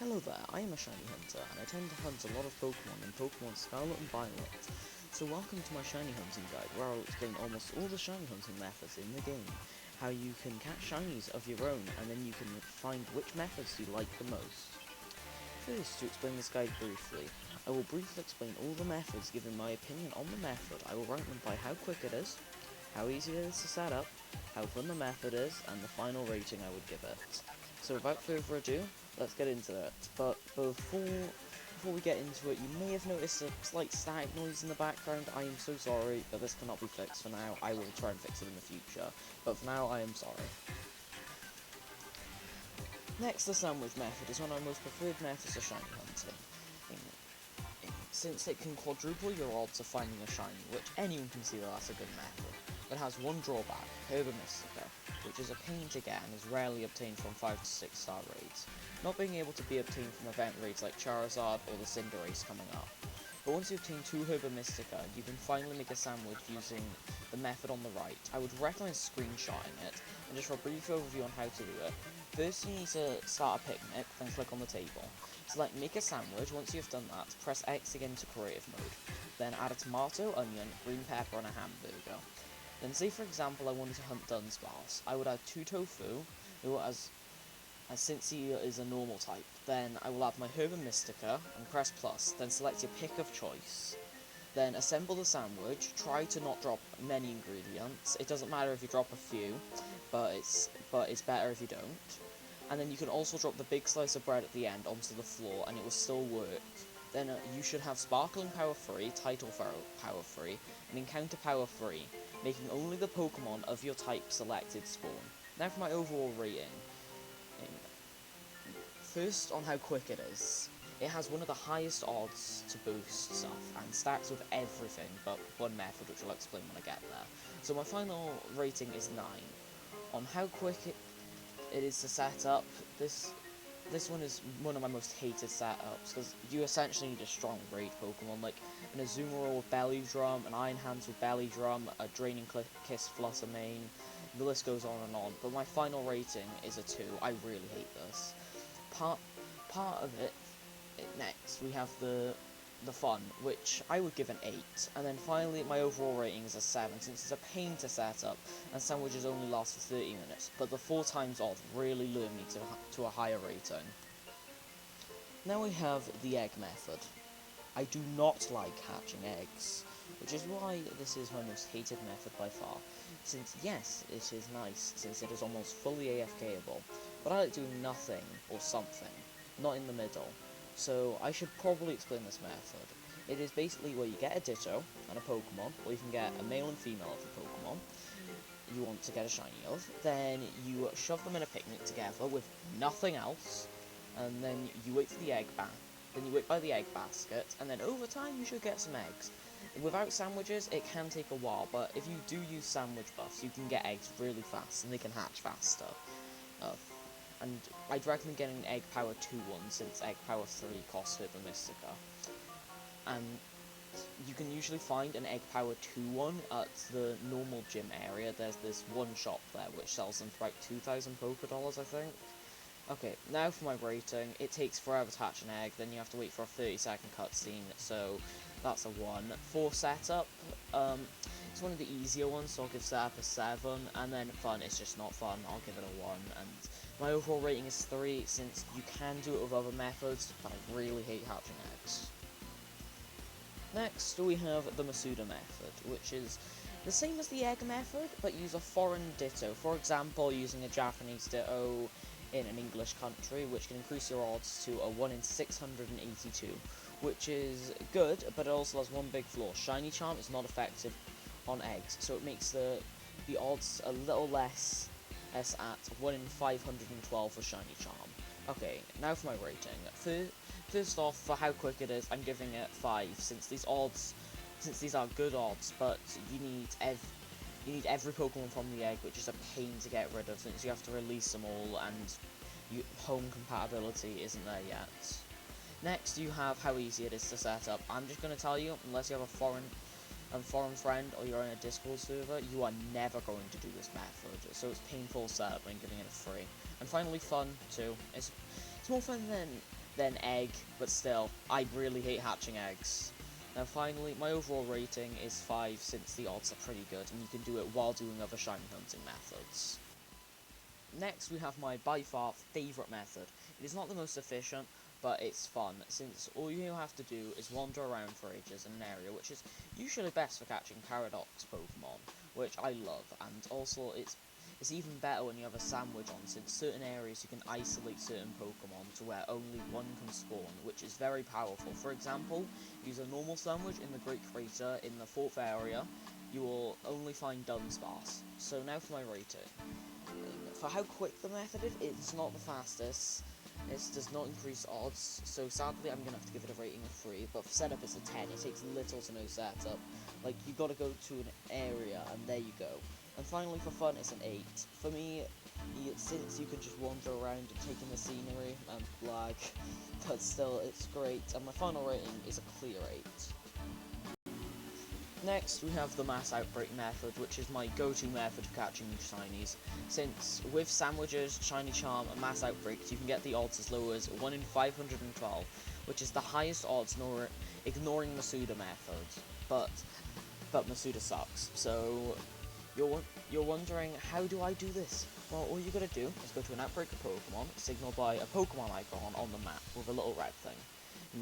Hello there, I am a shiny hunter, and I tend to hunt a lot of Pokemon in Pokemon Scarlet and Violet. So welcome to my shiny hunting guide, where I'll explain almost all the shiny hunting methods in the game, how you can catch shinies of your own, and then you can find which methods you like the most. First, to explain this guide briefly, I will briefly explain all the methods, giving my opinion on the method. I will rank them by how quick it is, how easy it is to set up, how fun the method is, and the final rating I would give it. So without further ado, let's get into it. But before we get into it, you may have noticed a slight static noise in the background. I am so sorry, but this cannot be fixed for now. I will try and fix it in the future, but for now I am sorry. Next, the sandwich method is one of our most preferred methods of shiny hunting. Since it can quadruple your odds of finding a shiny, which anyone can see that that's a good method, but has one drawback, Herba Mystica, which is a pain to get and is rarely obtained from 5 to 6 star raids, not being able to be obtained from event raids like Charizard or the Cinderace coming up. But once you obtain 2 Herba Mystica, you can finally make a sandwich using the method on the right. I would recommend screenshotting it, and just for a brief overview on how to do it. First, you need to start a picnic, then click on the table. Select make a sandwich. Once you've done that, press X again to creative mode. Then add a tomato, onion, green pepper, and a hamburger. Then say for example I wanted to hunt Dunsparce. I would add 2 tofu, who since he is a normal type. Then I will add my Herba Mystica and press plus, then select your pick of choice. Then assemble the sandwich, try to not drop many ingredients. It doesn't matter if you drop a few, but it's better if you don't. And then you can also drop the big slice of bread at the end onto the floor and it will still work. Then you should have Sparkling Power 3, Title Power 3, and Encounter Power 3, making only the Pokemon of your type selected spawn. Now for my overall rating. First, on how quick it is. It has one of the highest odds to boost stuff, and stacks with everything but one method, which I'll explain when I get there. So my final rating is 9. On how quick it is to set up, this one is one of my most hated setups, because you essentially need a strong raid Pokemon, like an Azumarill with Belly Drum, an Iron Hands with Belly Drum, a Draining Kiss Flutter Mane, the list goes on and on, but my final rating is a 2. I really hate this. Part of it, next, we have the fun, which I would give an 8, and then finally my overall rating is a 7, since it's a pain to set up, and sandwiches only last for 30 minutes, but the 4 times off really lure me to a higher rating. Now we have the egg method. I do not like hatching eggs, which is why this is my most hated method by far, since yes, it is nice, since it is almost fully AFKable, but I like doing nothing or something, not in the middle. So I should probably explain this method. It is basically where you get a Ditto and a Pokemon, or you can get a male and female of the Pokemon you want to get a shiny of, then you shove them in a picnic together with nothing else, and then you wait for the egg then you wait by the egg basket, and then over time you should get some eggs. Without sandwiches, it can take a while, but if you do use sandwich buffs, you can get eggs really fast, and they can hatch faster. And I'd recommend getting an Egg Power 2 one, since Egg Power 3 costs Herba Mystica. And you can usually find an Egg Power 2 one at the normal gym area. There's this one shop there which sells them for about 2,000 Poké Dollars, I think. Okay, now for my rating. It takes forever to hatch an egg, then you have to wait for a 30-second cutscene, so that's a 1. For setup, it's one of the easier ones, so I'll give setup a 7, and then fun, it's just not fun, I'll give it a 1, and my overall rating is 3, since you can do it with other methods, but I really hate hatching eggs. Next, we have the Masuda method, which is the same as the egg method, but use a foreign Ditto, for example, using a Japanese Ditto in an English country, which can increase your odds to a 1 in 682, which is good, but it also has one big flaw. Shiny Charm is not effective on eggs, so it makes the odds a little less at 1 in 512 for Shiny Charm. Okay, now for my rating. First off, for how quick it is, I'm giving it 5, since these are good odds, but you need every Pokemon from the egg, which is a pain to get rid of, since you have to release them all, and home compatibility isn't there yet. Next, you have how easy it is to set up. I'm just going to tell you, unless you have a foreign friend or you're in a Discord server, you are never going to do this method, so it's painful setup and giving it a 3. And finally, fun too. It's more fun than then egg, but still, I really hate hatching eggs. Now finally, my overall rating is 5 since the odds are pretty good and you can do it while doing other shiny hunting methods. Next we have my by far favourite method. It is not the most efficient, but it's fun, since all you have to do is wander around for ages in an area which is usually best for catching Paradox Pokemon, which I love, and also it's even better when you have a sandwich on, since certain areas you can isolate certain Pokemon to where only one can spawn, which is very powerful. For example, use a normal sandwich in the Great Crater in the 4th area, you will only find Dunsparce. So now for my rating. For how quick the method is, it's not the fastest. It does not increase odds, so sadly I'm gonna have to give it a rating of 3, but for setup it's a 10, it takes little to no setup. Like, you gotta go to an area, and there you go. And finally for fun it's an 8. For me, since you can just wander around and take in the scenery and lag, but still it's great, and my final rating is a clear 8. Next, we have the Mass Outbreak method, which is my go-to method for catching shinies, since with sandwiches, shiny charm, and mass outbreaks, you can get the odds as low as 1 in 512, which is the highest odds ignoring Masuda method, but Masuda sucks. So you're wondering, how do I do this? Well, all you gotta do is go to an outbreak of Pokemon, signaled by a Pokemon icon on the map with a little red thing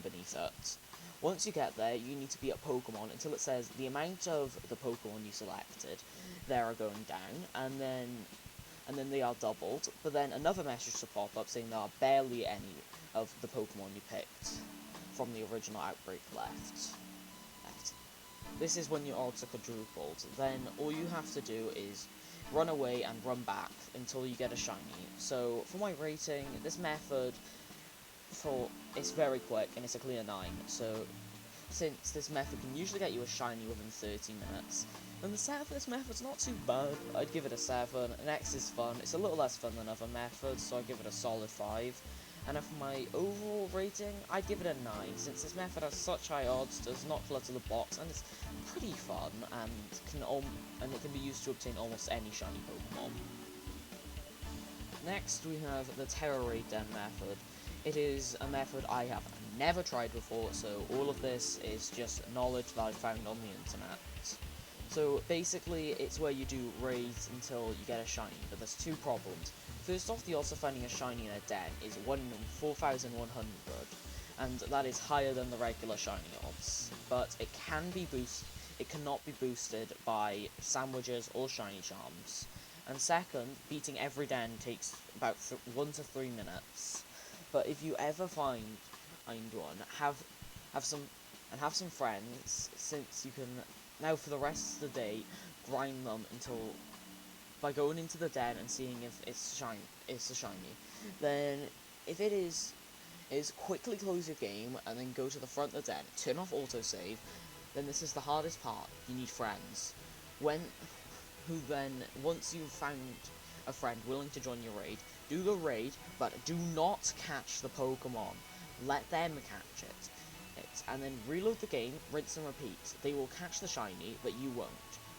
beneath it. Once you get there, you need to be at Pokemon until it says the amount of the Pokemon you selected, they are going down, and then they are doubled, but then another message to pop up saying there are barely any of the Pokemon you picked from the original outbreak left. This is when your odds are quadrupled. Then all you have to do is run away and run back until you get a shiny. So for my rating, this method, it's very quick and it's a clear 9, so since this method can usually get you a shiny within 30 minutes, then the setup for this method's not too bad. I'd give it a 7, and X is fun, it's a little less fun than other methods, so I'd give it a solid 5. And for my overall rating, I'd give it a 9, since this method has such high odds, does not clutter the box, and it's pretty fun, and it can be used to obtain almost any shiny Pokemon. Next we have the Terra Raid Den method. It is a method I have never tried before, so all of this is just knowledge that I found on the internet. So basically, it's where you do raids until you get a shiny, but there's 2 problems. First off, the odds of finding a shiny in a den is 1 in 4,100, and that is higher than the regular shiny odds. But it cannot be boosted by sandwiches or shiny charms. And second, beating every den takes about 1 to 3 minutes. But if you ever find one, have some friends, since you can now for the rest of the day grind them by going into the den and seeing if it's a shiny. Then if it is quickly close your game and then go to the front of the den, turn off autosave. Then this is the hardest part. You need friends. Once you've found a friend willing to join your raid, do the raid, but do not catch the Pokemon. Let them catch it. And then reload the game, rinse and repeat. They will catch the shiny, but you won't.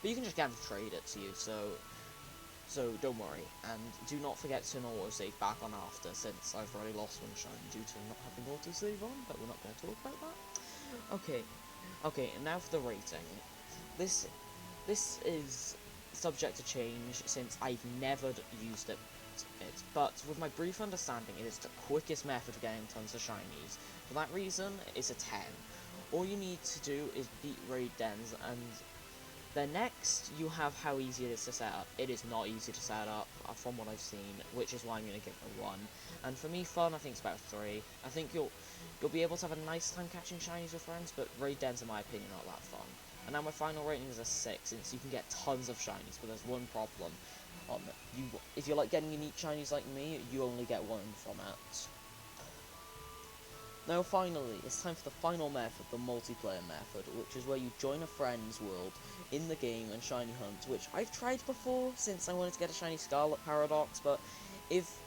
But you can just get them to trade it to you, so don't worry. And do not forget to turn autosave back on after, since I've already lost one shiny due to not having autosave on, but we're not going to talk about that. Okay, and now for the rating. This is subject to change, since I've never used it, but with my brief understanding, it is the quickest method of getting tons of shinies. For that reason, it's a 10. All you need to do is beat raid dens, and then next, you have how easy it is to set up. It is not easy to set up, from what I've seen, which is why I'm going to give it a 1. And for me, fun, I think it's about 3. I think you'll be able to have a nice time catching shinies with friends, but raid dens, in my opinion, are not that fun. And now my final rating is a 6, since you can get tons of shinies, but there's one problem. If you're like getting unique shinies like me, you only get 1 from it. Now finally, it's time for the final method, the multiplayer method, which is where you join a friend's world in the game and shiny hunt, which I've tried before since I wanted to get a shiny Scarlet Paradox, but if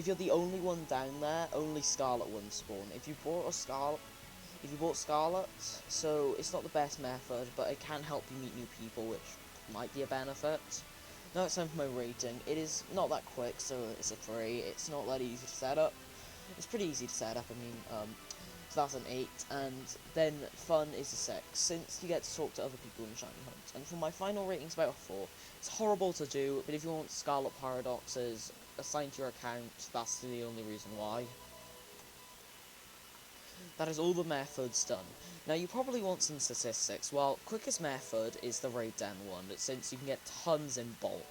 you're the only one down there, only Scarlet ones spawn. If you bought Scarlet, so it's not the best method, but it can help you meet new people, which might be a benefit. Now it's time for my rating. It is not that quick, so it's a 3. It's not that easy to set up, It's pretty easy to set up. I mean, so that's an 8, and then fun is a 6, since you get to talk to other people in Shiny Hunt. And for my final rating's about a 4. It's horrible to do, but if you want Scarlet Paradoxes assigned to your account, that's the only reason why. That is all the methods done. Now you probably want some statistics. Well, quickest method is the Raid Den one, since you can get tons in bulk.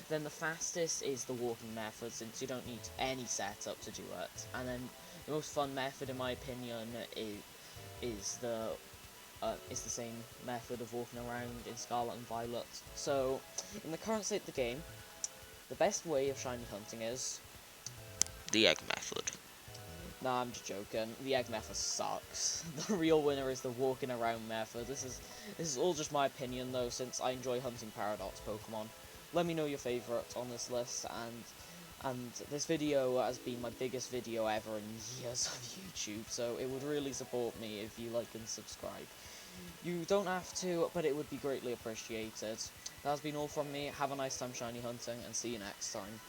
Then the fastest is the walking method, since you don't need any setup to do it. And then the most fun method, in my opinion, is the same method of walking around in Scarlet and Violet. So, in the current state of the game, the best way of shiny hunting is the egg method. Nah, I'm just joking. The egg method sucks. The real winner is the walking around method. This is all just my opinion though, since I enjoy hunting Paradox Pokemon. Let me know your favourites on this list, and this video has been my biggest video ever in years of YouTube, so it would really support me if you like and subscribe. You don't have to, but it would be greatly appreciated. That has been all from me. Have a nice time shiny hunting, and see you next time.